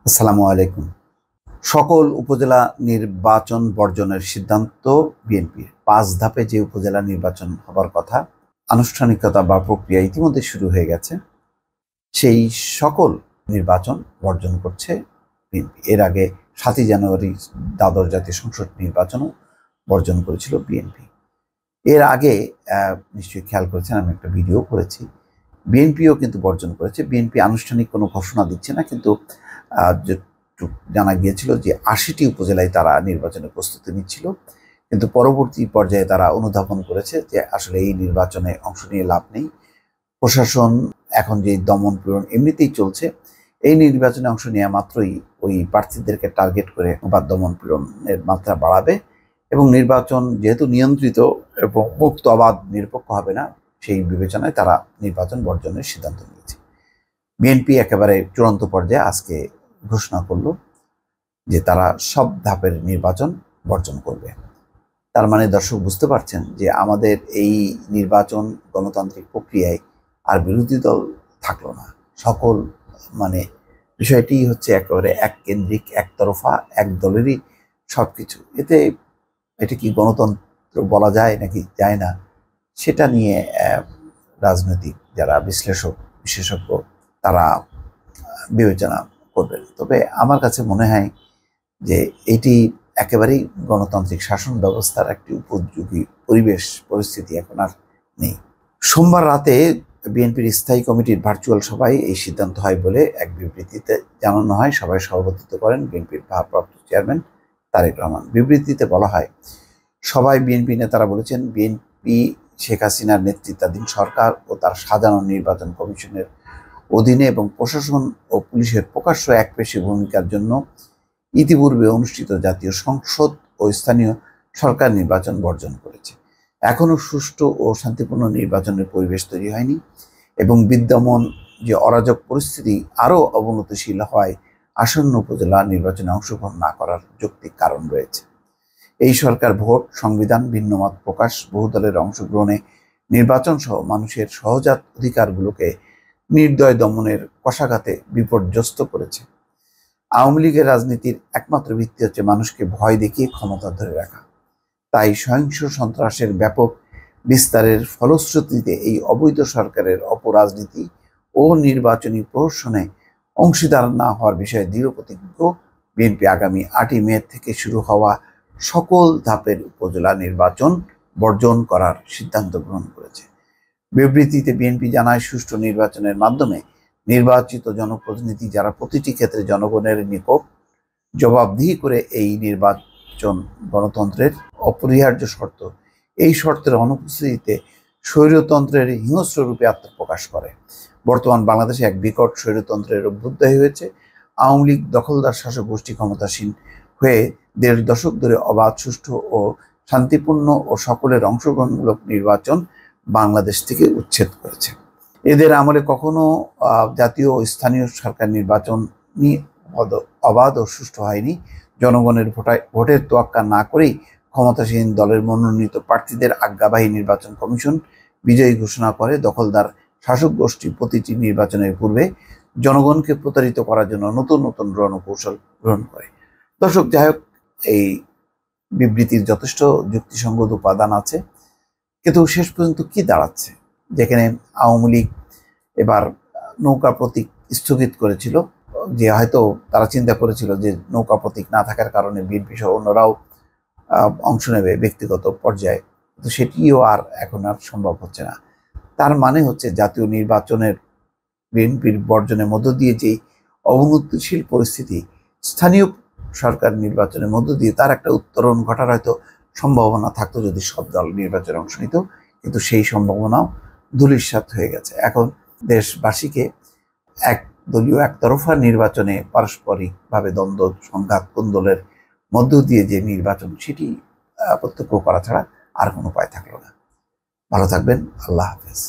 আসসালামু আলাইকুম। সকল উপজেলা নির্বাচন বর্জনের সিদ্ধান্ত বিএনপির। ৫ ধাপে যে উপজেলা নির্বাচন হবার কথা, আনুষ্ঠানিকতা বা প্রক্রিয়া ইতিমধ্যে শুরু হয়ে গেছে। সেই সকল নির্বাচন বর্জন করছে বিএনপি। এর আগে ৭ই জানুয়ারি দ্বাদশ জাতীয় সংসদ নির্বাচনও বর্জন করেছিল বিএনপি। এর আগে নিশ্চয়ই খেয়াল করেছেন, আমি একটা ভিডিও করেছি। বিএনপিও কিন্তু বর্জন করেছে। বিএনপি আনুষ্ঠানিক কোনো ঘোষণা দিচ্ছে না, কিন্তু যেটুকু জানা গিয়েছিল যে ৮০টি উপজেলায় তারা নির্বাচনের প্রস্তুতি নিচ্ছিল, কিন্তু পরবর্তী পর্যায়ে তারা অনুধাবন করেছে যে আসলে এই নির্বাচনে অংশ নিয়ে লাভ নেই। প্রশাসন এখন যে দমন পীড়ন এমনিতেই চলছে, এই নির্বাচনে অংশ নেওয়া মাত্রই ওই প্রার্থীদেরকে টার্গেট করে বা দমন পীড়নের মাত্রা বাড়াবে, এবং নির্বাচন যেহেতু নিয়ন্ত্রিত এবং মুক্ত, অবাধ, নিরপেক্ষ হবে না, সেই বিবেচনায় তারা নির্বাচন বর্জনের সিদ্ধান্ত নিয়েছে। বিএনপি একেবারে চূড়ান্ত পর্যায়ে আজকে ঘোষণা করল যে তারা সব ধাপের নির্বাচন বর্জন করবে। তার মানে দর্শক বুঝতে পারছেন যে আমাদের এই নির্বাচন গণতান্ত্রিক প্রক্রিয়ায় আর বিরোধী দল থাকলো না। সকল মানে বিষয়টি হচ্ছে একেবারে এক কেন্দ্রিক, একতরফা, এক দলেরই সবকিছু। এটা কি গণতন্ত্র বলা যায় নাকি যায় না, সেটা নিয়ে রাজনৈতিক যারা বিশ্লেষক, বিশেষজ্ঞ, তারা বিবেচনা করবেন। তবে আমার কাছে মনে হয় যে এটি একেবারেই গণতান্ত্রিক শাসন ব্যবস্থার একটি উপযোগী পরিস্থিতি এখন আর নেই। সোমবার রাতে বিএনপির স্থায়ী কমিটির ভার্চুয়াল সভায় এই সিদ্ধান্ত হয় বলে এক বিবৃতিতে জানানো হয়। সভায় সভাপতিত্ব করেন বিএনপির ভারপ্রাপ্ত চেয়ারম্যান তারেক রহমান। বিবৃতিতে বলা হয়, সভায় বিএনপি নেতারা বলেছেন, বিএনপি শেখ হাসিনার নেতৃত্বাধীন সরকার ও তার সাজানো নির্বাচন কমিশনের অধীনে এবং প্রশাসন ও পুলিশের প্রকাশ্য একপেশী ভূমিকার জন্য ইতিপূর্বে অনুষ্ঠিত জাতীয় সংসদ ও স্থানীয় সরকার নির্বাচন বর্জন করেছে। এখনও সুষ্ঠু ও শান্তিপূর্ণ নির্বাচনের পরিবেশ তৈরি হয়নি এবং বিদ্যমান যে অরাজক পরিস্থিতি আরও অবনতিশীল হওয়ায় আসন্ন উপজেলা নির্বাচনে অংশগ্রহণ না করার যৌক্তিক কারণ রয়েছে। এই সরকার ভোট, সংবিধান, ভিন্নমত প্রকাশ, বহুদলের অংশগ্রহণে নির্বাচন সহ মানুষের সহজাত অধিকারগুলোকে নির্দয় দমনের কষাঘাতে বিপর্যস্ত করেছে। আওয়ামী লীগের রাজনীতির একমাত্র ভিত্তি হচ্ছে মানুষকে ভয় দেখিয়ে ক্ষমতা ধরে রাখা। তাই সহিংস সন্ত্রাসের ব্যাপক বিস্তারের ফলশ্রুতিতে এই অবৈধ সরকারের অপরাজনীতি ও নির্বাচনী প্রহসনে অংশীদার না হওয়ার বিষয়ে দৃঢ় প্রতিজ্ঞ বিএনপি আগামী 8ই মে থেকে শুরু হওয়া সকল ধাপের উপজেলা নির্বাচন বর্জন করার সিদ্ধান্ত গ্রহণ করেছে। বিবৃতিতে বিএনপি জানায়, সুষ্ঠু নির্বাচনের মাধ্যমে নির্বাচিত জনপ্রতিনিধি যারা প্রতিটি ক্ষেত্রে জনগণের নিকট জবাবদিহি করে, এই নির্বাচন গণতন্ত্রের অপরিহার্য শর্ত। এই শর্তের অনুপস্থিতিতে স্বৈরতন্ত্রের হিংস্র রূপে আত্মপ্রকাশ করে। বর্তমান বাংলাদেশে এক বিকট স্বৈরতন্ত্রের অভ্যুদয় হয়েছে। আওয়ামী লীগ দখলদার শাসক গোষ্ঠী ক্ষমতাসীন হয়ে 1.5 দশক ধরে অবাধ, সুষ্ঠু ও শান্তিপূর্ণ ও সকলের অংশগ্রহণমূলক নির্বাচন বাংলাদেশ থেকে উচ্ছেদ করেছে। এদের আমলে কখনো জাতীয় ও স্থানীয় সরকার নির্বাচনই অবাধ ও সুষ্ঠু হয়নি। জনগণের ভোটের তোয়াক্কা না করেই ক্ষমতাসীন দলের মনোনীত প্রার্থীদের আজ্ঞাবাহী নির্বাচন কমিশন বিজয়ী ঘোষণা করে। দখলদার শাসক গোষ্ঠী প্রতিটি নির্বাচনের পূর্বে জনগণকে প্রতারিত করার জন্য নতুন নতুন রণকৌশল গ্রহণ করে। দর্শক, যাই হোক, এই বিবৃতির যথেষ্ট যুক্তিসঙ্গত উপাদান আছে, কিন্তু শেষ পর্যন্ত কি দাঁড়াচ্ছে, যেখানে আওয়ামী লীগ এবার নৌকা প্রতীক স্থগিত করেছিল, যে হয়তো তারা চিন্তা করেছিল যে নৌকা প্রতীক না থাকার কারণে বিএনপি সহ অন্যরাও অংশ নেবে ব্যক্তিগত পর্যায়ে, তো সেটিও এখন আর সম্ভব হচ্ছে না। তার মানে হচ্ছে জাতীয় নির্বাচনের বিএনপির বর্জনের মধ্য দিয়ে যেই অবনতিশীল পরিস্থিতি, স্থানীয় সরকার নির্বাচনের মধ্য দিয়ে তার একটা উত্তরণ ঘটার হয়তো সম্ভাবনা থাকতো যদি সব দল নির্বাচনে অংশ নিত, কিন্তু সেই সম্ভাবনাও ধূলিসাৎ হয়ে গেছে। এখন দেশবাসীকে একদলীয়, একতরফা নির্বাচনে পারস্পরিকভাবে দ্বন্দ্ব, সংঘাত, কোন্দলের মধ্য দিয়ে যে নির্বাচন, সেটি প্রত্যক্ষ করা ছাড়া আর কোনো উপায় থাকলো না। ভালো থাকবেন। আল্লাহ হাফেজ।